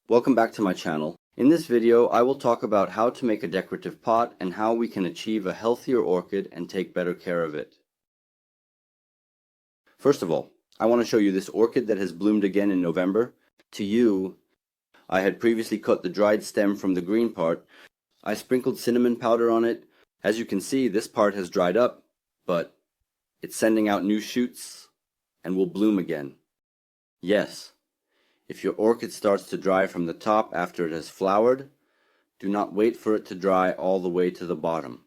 Welcome back to my channel. In this video, I will talk about how to make a decorative pot and how we can achieve a healthier orchid and take better care of it. First of all, I want to show you this orchid that has bloomed again in November. To you, I had previously cut the dried stem from the green part. I sprinkled cinnamon powder on it. As you can see, this part has dried up, but it's sending out new shoots and will bloom again. Yes. If your orchid starts to dry from the top after it has flowered, do not wait for it to dry all the way to the bottom.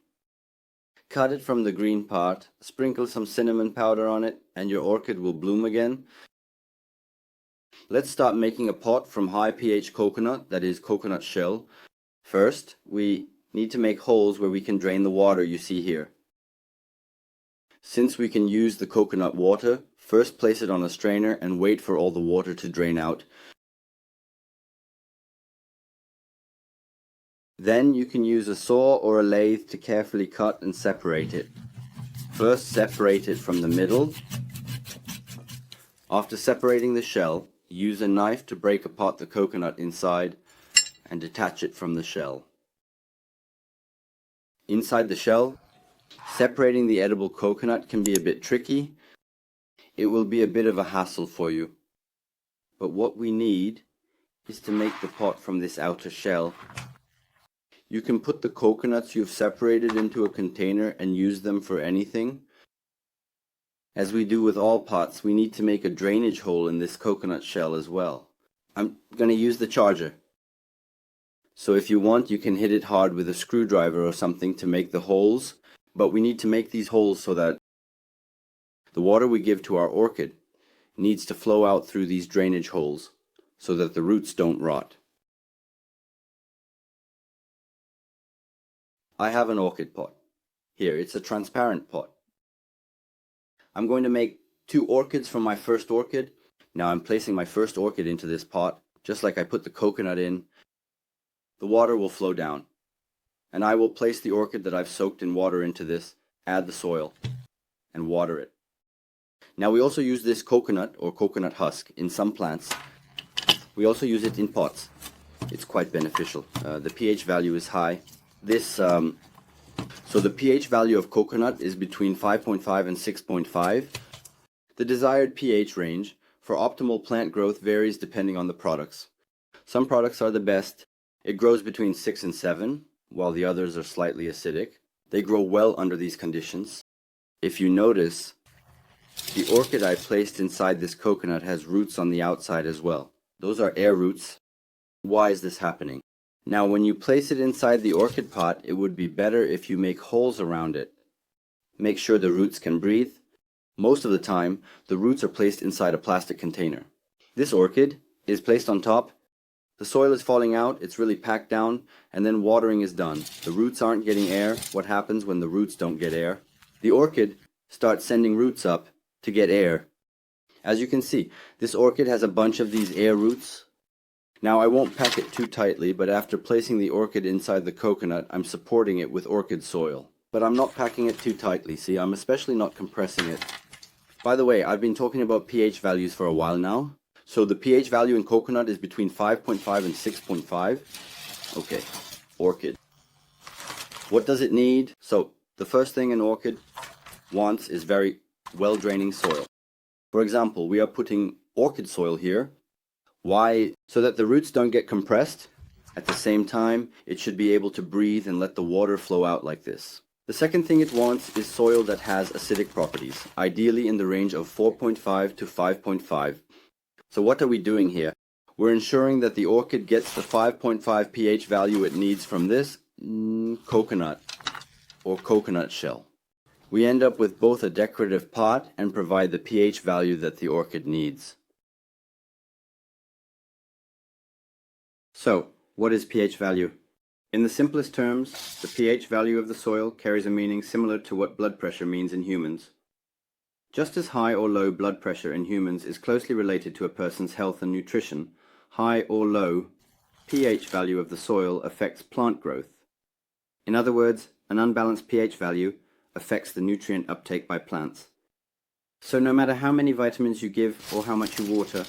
Cut it from the green pot, sprinkle some cinnamon powder on it, and your orchid will bloom again. Let's start making a pot from high pH coconut, that is coconut shell. First, we need to make holes where we can drain the water you see here. Since we can use the coconut water, first place it on a strainer and wait for all the water to drain out. Then you can use a saw or a lathe to carefully cut and separate it. First separate it from the middle. After separating the shell, use a knife to break apart the coconut inside and detach it from the shell. Inside the shell, separating the edible coconut can be a bit tricky. It will be a bit of a hassle for you. But what we need is to make the pot from this outer shell. You can put the coconuts you've separated into a container and use them for anything. As we do with all pots, we need to make a drainage hole in this coconut shell as well. I'm going to use the charger. So if you want, you can hit it hard with a screwdriver or something to make the holes. But we need to make these holes so that the water we give to our orchid needs to flow out through these drainage holes so that the roots don't rot. I have an orchid pot. Here, it's a transparent pot. I'm going to make 2 orchids from my first orchid. Now I'm placing my first orchid into this pot, just like I put the coconut in. The water will flow down, and I will place the orchid that I've soaked in water into this, add the soil, and water it. Now we also use this coconut or coconut husk in some plants. We also use it in pots. It's quite beneficial. The pH value is high. So the pH value of coconut is between 5.5 and 6.5. The desired pH range for optimal plant growth varies depending on the products. Some products are the best. It grows between 6 and 7, while the others are slightly acidic. They grow well under these conditions. If you notice, the orchid I placed inside this coconut has roots on the outside as well. Those are air roots. Why is this happening? Now when you place it inside the orchid pot, it would be better if you make holes around it. Make sure the roots can breathe. Most of the time, the roots are placed inside a plastic container. This orchid is placed on top. The soil is falling out, it's really packed down, and then watering is done. The roots aren't getting air. What happens when the roots don't get air? The orchid starts sending roots up to get air. As you can see, this orchid has a bunch of these air roots. Now I won't pack it too tightly, but after placing the orchid inside the coconut, I'm supporting it with orchid soil. But I'm not packing it too tightly, see, I'm especially not compressing it. By the way, I've been talking about pH values for a while now. So the pH value in coconut is between 5.5 and 6.5. Okay, orchid. What does it need? So the first thing an orchid wants is very well-draining soil. For example, we are putting orchid soil here. Why? So that the roots don't get compressed. At the same time, it should be able to breathe and let the water flow out like this. The second thing it wants is soil that has acidic properties, ideally in the range of 4.5 to 5.5. So what are we doing here? We're ensuring that the orchid gets the 5.5 pH value it needs from this coconut or coconut shell. We end up with both a decorative pot and provide the pH value that the orchid needs. So, what is pH value? In the simplest terms, the pH value of the soil carries a meaning similar to what blood pressure means in humans. Just as high or low blood pressure in humans is closely related to a person's health and nutrition, high or low pH value of the soil affects plant growth. In other words, an unbalanced pH value affects the nutrient uptake by plants. So no matter how many vitamins you give or how much you water,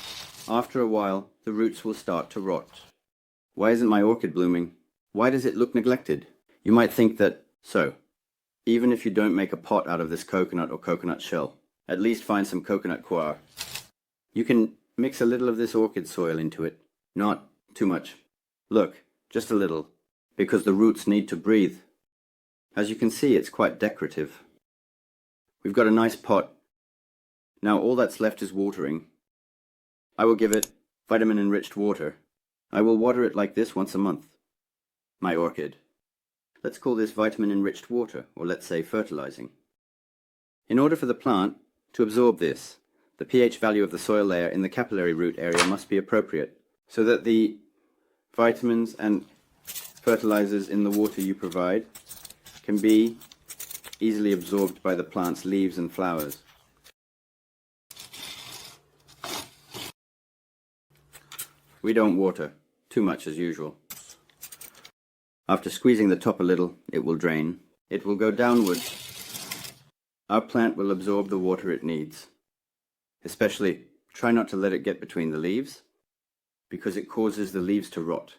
after a while the roots will start to rot. Why isn't my orchid blooming? Why does it look neglected? You might think that, so, even if you don't make a pot out of this coconut or coconut shell, at least find some coconut coir. You can mix a little of this orchid soil into it. Not too much. Look, just a little, because the roots need to breathe. As you can see, it's quite decorative. We've got a nice pot. Now all that's left is watering. I will give it vitamin-enriched water. I will water it like this once a month. My orchid. Let's call this vitamin-enriched water, or let's say fertilizing. In order for the plant to absorb this, the pH value of the soil layer in the capillary root area must be appropriate, so that the vitamins and fertilizers in the water you provide can be easily absorbed by the plant's leaves and flowers. We don't water too much as usual. After squeezing the top a little, it will drain. It will go downward. Our plant will absorb the water it needs. Especially, try not to let it get between the leaves, because it causes the leaves to rot.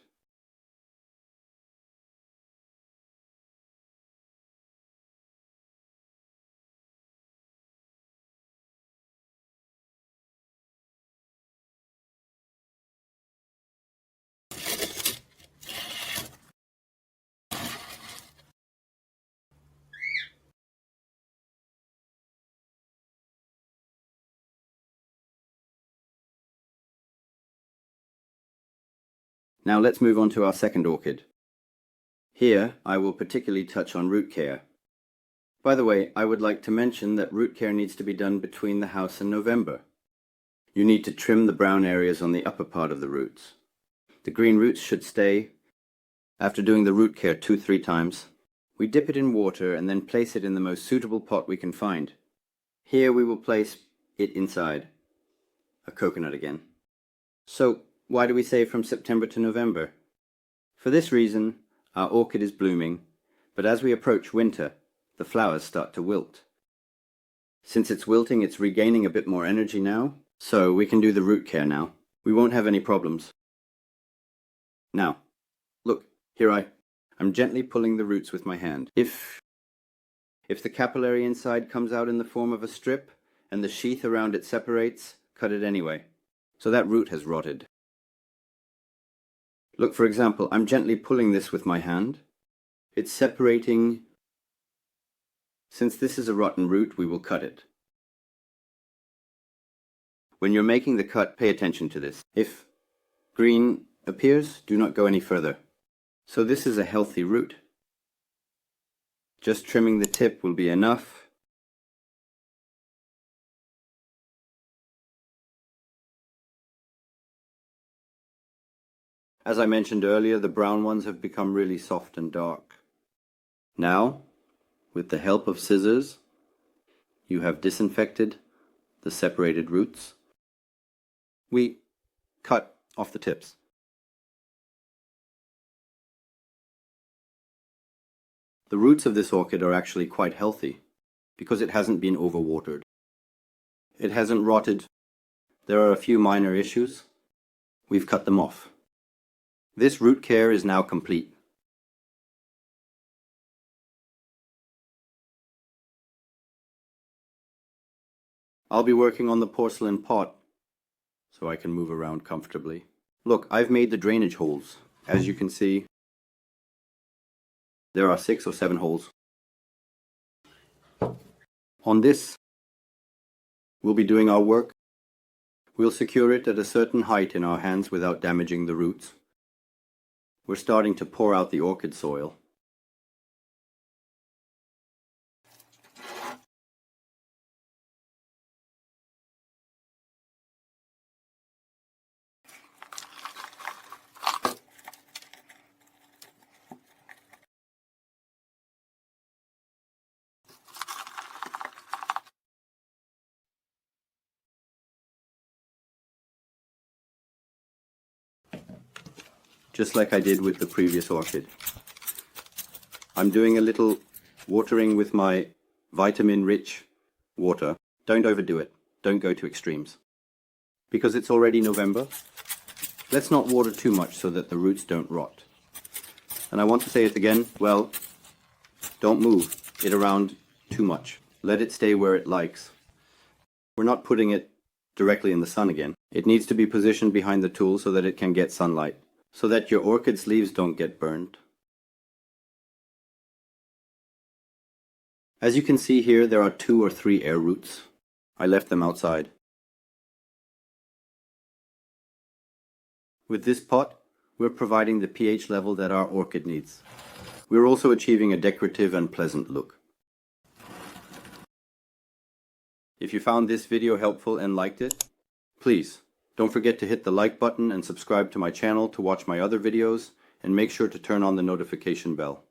Now let's move on to our second orchid. Here I will particularly touch on root care. By the way, I would like to mention that root care needs to be done between the house and November. You need to trim the brown areas on the upper part of the roots. The green roots should stay. After doing the root care 2-3 times, we dip it in water and then place it in the most suitable pot we can find. Here we will place it inside a coconut again. So, why do we say from September to November? For this reason, our orchid is blooming, but as we approach winter, the flowers start to wilt. Since it's wilting, it's regaining a bit more energy now, so we can do the root care now. We won't have any problems. Now, look, here I'm gently pulling the roots with my hand. If the capillary inside comes out in the form of a strip and the sheath around it separates, cut it anyway. So that root has rotted. Look, for example, I'm gently pulling this with my hand. It's separating. Since this is a rotten root, we will cut it. When you're making the cut, pay attention to this. If green appears, do not go any further. So this is a healthy root. Just trimming the tip will be enough. As I mentioned earlier, the brown ones have become really soft and dark. Now, with the help of scissors, you have disinfected the separated roots. We cut off the tips. The roots of this orchid are actually quite healthy because it hasn't been overwatered. It hasn't rotted. There are a few minor issues. We've cut them off. This root care is now complete. I'll be working on the porcelain pot so I can move around comfortably. Look, I've made the drainage holes. As you can see, there are 6 or 7 holes. On this, we'll be doing our work. We'll secure it at a certain height in our hands without damaging the roots. We're starting to pour out the orchid soil. Just like I did with the previous orchid. I'm doing a little watering with my vitamin-rich water. Don't overdo it. Don't go to extremes. Because it's already November, Let's not water too much so that the roots don't rot. And I want to say it again, well, don't move it around too much. Let it stay where it likes. We're not putting it directly in the sun again. It needs to be positioned behind the tool so that it can get sunlight, so that your orchid's leaves don't get burned. As you can see here, there are 2 or 3 air roots. I left them outside. With this pot, we're providing the pH level that our orchid needs. We're also achieving a decorative and pleasant look. If you found this video helpful and liked it, please don't forget to hit the like button and subscribe to my channel to watch my other videos, and make sure to turn on the notification bell.